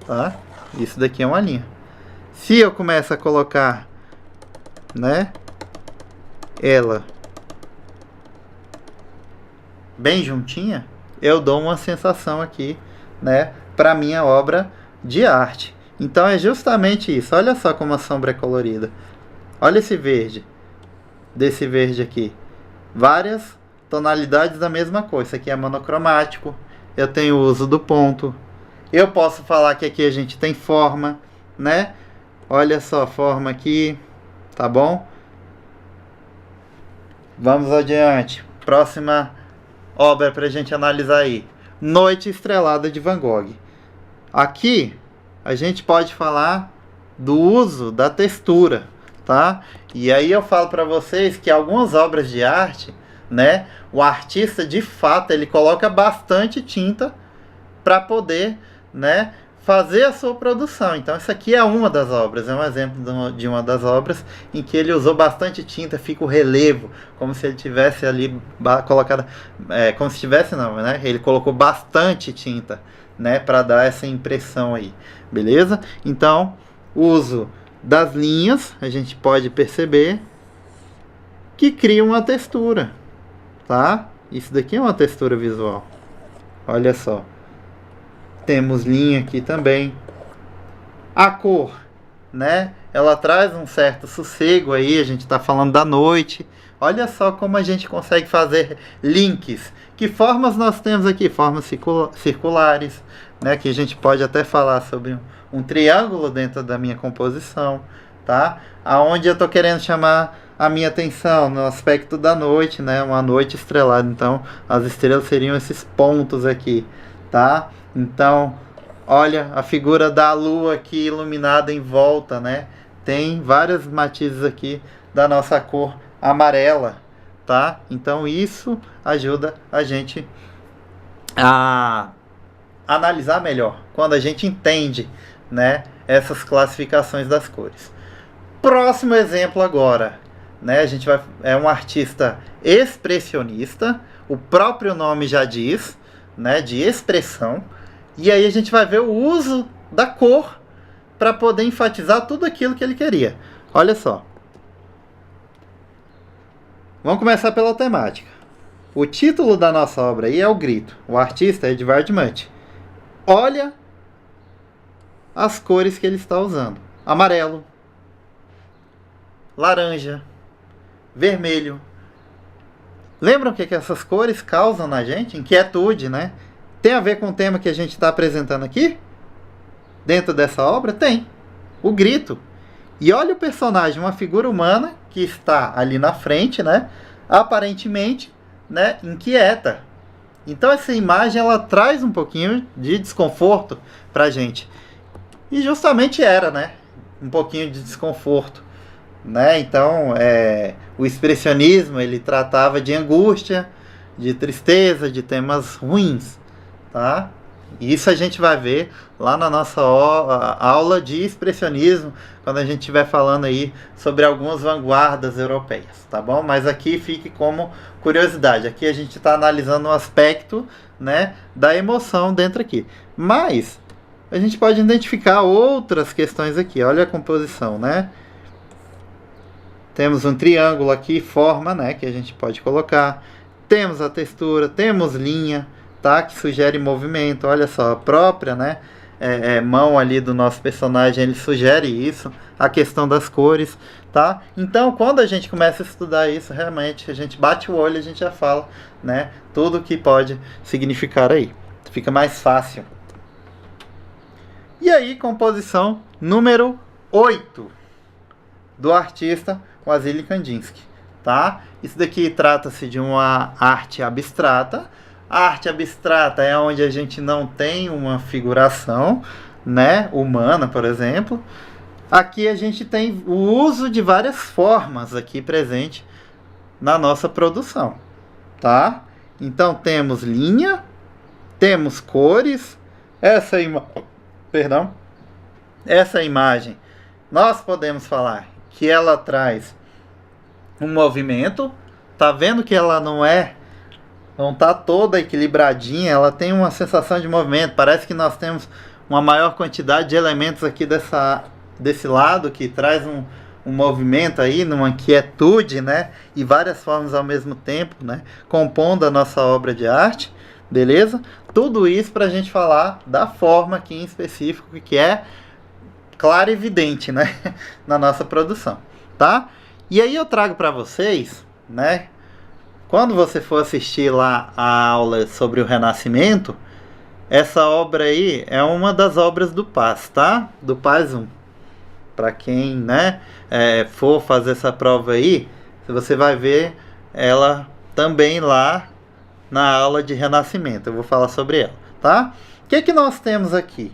tá? Isso daqui é uma linha. Se eu começo a colocar, né, ela bem juntinha, eu dou uma sensação aqui, né, para minha obra de arte. Então é justamente isso. Olha só como a sombra é colorida. Olha esse verde, desse verde aqui. Várias tonalidades da mesma cor. Isso aqui é monocromático. Eu tenho o uso do ponto. Eu posso falar que aqui a gente tem forma, né? Olha só a forma aqui, tá bom? Vamos adiante. Próxima obra para a gente analisar aí. Noite Estrelada de Van Gogh. Aqui a gente pode falar do uso da textura, tá? E aí eu falo para vocês que algumas obras de arte, né, o artista de fato ele coloca bastante tinta para poder, né, fazer a sua produção. Então isso aqui é uma das obras, é um exemplo de uma das obras em que ele usou bastante tinta, fica o relevo, como se ele tivesse ali colocado, como se tivesse não, né? Ele colocou bastante tinta, né, para dar essa impressão aí, beleza? Então, uso das linhas, a gente pode perceber que cria uma textura, tá? Isso daqui é uma textura visual. Olha só. Temos linha aqui também. A cor, né? Ela traz um certo sossego aí, a gente está falando da noite. Olha só como a gente consegue fazer links. Que formas nós temos aqui? Formas circulares, né? Que a gente pode até falar sobre um triângulo dentro da minha composição, tá? Aonde eu estou querendo chamar a minha atenção no aspecto da noite, né? Uma noite estrelada. Então, as estrelas seriam esses pontos aqui, tá? Então, olha a figura da lua aqui iluminada em volta, né? Tem vários matizes aqui da nossa cor amarela, tá? Então isso ajuda a gente a analisar melhor quando a gente entende, né, essas classificações das cores. Próximo exemplo agora, né? A gente vai é um artista expressionista, o próprio nome já diz, né, de expressão. E aí a gente vai ver o uso da cor para poder enfatizar tudo aquilo que ele queria. Olha só. Vamos começar pela temática. O título da nossa obra aí é O Grito. O artista é Edvard Munch. Olha as cores que ele está usando. Amarelo, laranja, vermelho. Lembram o que essas cores causam na gente? Inquietude, né? Tem a ver com o tema que a gente está apresentando aqui? Dentro dessa obra? Tem. O grito. E olha o personagem, uma figura humana que está ali na frente, né? Aparentemente, né? Inquieta. Então essa imagem ela traz um pouquinho de desconforto pra gente. E justamente era, né? Um pouquinho de desconforto, né? Então, o expressionismo ele tratava de angústia, de tristeza, de temas ruins, tá? E isso a gente vai ver lá na nossa aula de expressionismo, quando a gente estiver falando aí sobre algumas vanguardas europeias, tá bom? Mas aqui fique como curiosidade. Aqui a gente está analisando um aspecto, né, da emoção dentro aqui. Mas a gente pode identificar outras questões aqui. Olha a composição, né? Temos um triângulo aqui, forma, né, que a gente pode colocar. Temos a textura, temos linha, tá? Que sugere movimento. Olha só, a própria, né? Mão ali do nosso personagem, ele sugere isso. A questão das cores, tá? Então, quando a gente começa a estudar isso, realmente, a gente bate o olho e a gente já fala, né? Tudo que pode significar aí. Fica mais fácil. E aí, composição número 8 do artista Wassily Kandinsky, tá? Isso daqui trata-se de uma arte abstrata. A arte abstrata é onde a gente não tem uma figuração, né, humana, por exemplo. Aqui a gente tem o uso de várias formas aqui presente na nossa produção, tá? Então temos linha, temos cores, essa imagem nós podemos falar que ela traz um movimento. Tá vendo que ela não tá toda equilibradinha, ela tem uma sensação de movimento. Parece que nós temos uma maior quantidade de elementos aqui desse lado, que traz um movimento aí, numa quietude, né? E várias formas ao mesmo tempo, né? Compondo a nossa obra de arte, beleza? Tudo isso para a gente falar da forma aqui em específico, que é clara e evidente, né? Na nossa produção, tá? E aí eu trago para vocês, né? Quando você for assistir lá a aula sobre o Renascimento, essa obra aí é uma das obras do Paz, tá? Do Paz 1. Para quem, né, for fazer essa prova aí, você vai ver ela também lá na aula de Renascimento. Eu vou falar sobre ela, tá? O que nós temos aqui?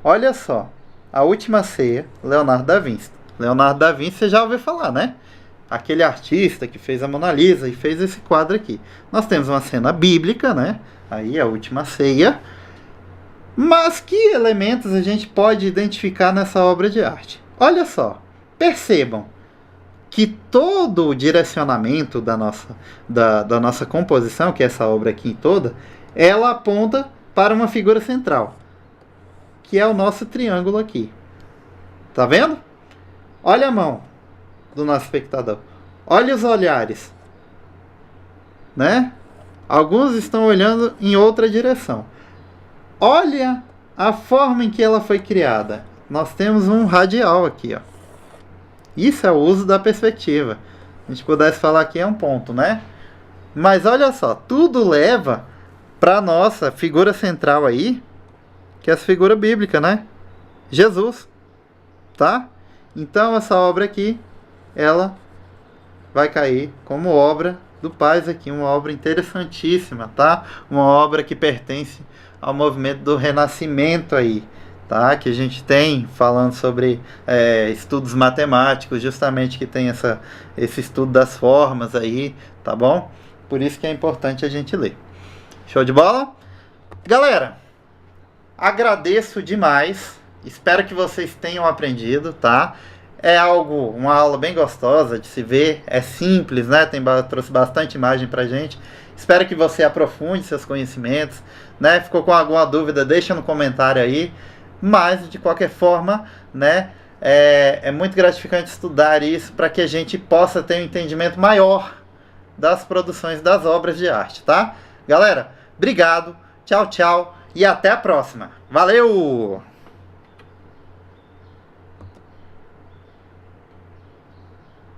Olha só, a Última Ceia, Leonardo da Vinci. Leonardo da Vinci você já ouviu falar, né? Aquele artista que fez a Mona Lisa e fez esse quadro aqui. Nós temos uma cena bíblica, né? Aí a Última Ceia. Mas que elementos a gente pode identificar nessa obra de arte? Olha só, percebam que todo o direcionamento da nossa composição, que é essa obra aqui toda, ela aponta para uma figura central, que é o nosso triângulo aqui. Tá vendo? Olha a mão do nosso espectador. Olha os olhares, né? Alguns estão olhando em outra direção. Olha a forma em que ela foi criada. Nós temos um radial aqui, ó. Isso é o uso da perspectiva. A gente pudesse falar que é um ponto, né? Mas olha só, tudo leva para nossa figura central aí, que é a figura bíblica, né? Jesus, tá? Então essa obra aqui, ela vai cair como obra do Paz aqui, uma obra interessantíssima, tá? Uma obra que pertence ao movimento do Renascimento aí, tá? Que a gente tem falando sobre estudos matemáticos, justamente que tem esse estudo das formas aí, tá bom? Por isso que é importante a gente ler. Show de bola? Galera, agradeço demais, espero que vocês tenham aprendido, tá? É uma aula bem gostosa de se ver, é simples, né? Trouxe bastante imagem pra gente. Espero que você aprofunde seus conhecimentos, né? Ficou com alguma dúvida, deixa no comentário aí. Mas, de qualquer forma, né? É muito gratificante estudar isso para que a gente possa ter um entendimento maior das produções das obras de arte, tá? Galera, obrigado, tchau, tchau e até a próxima. Valeu!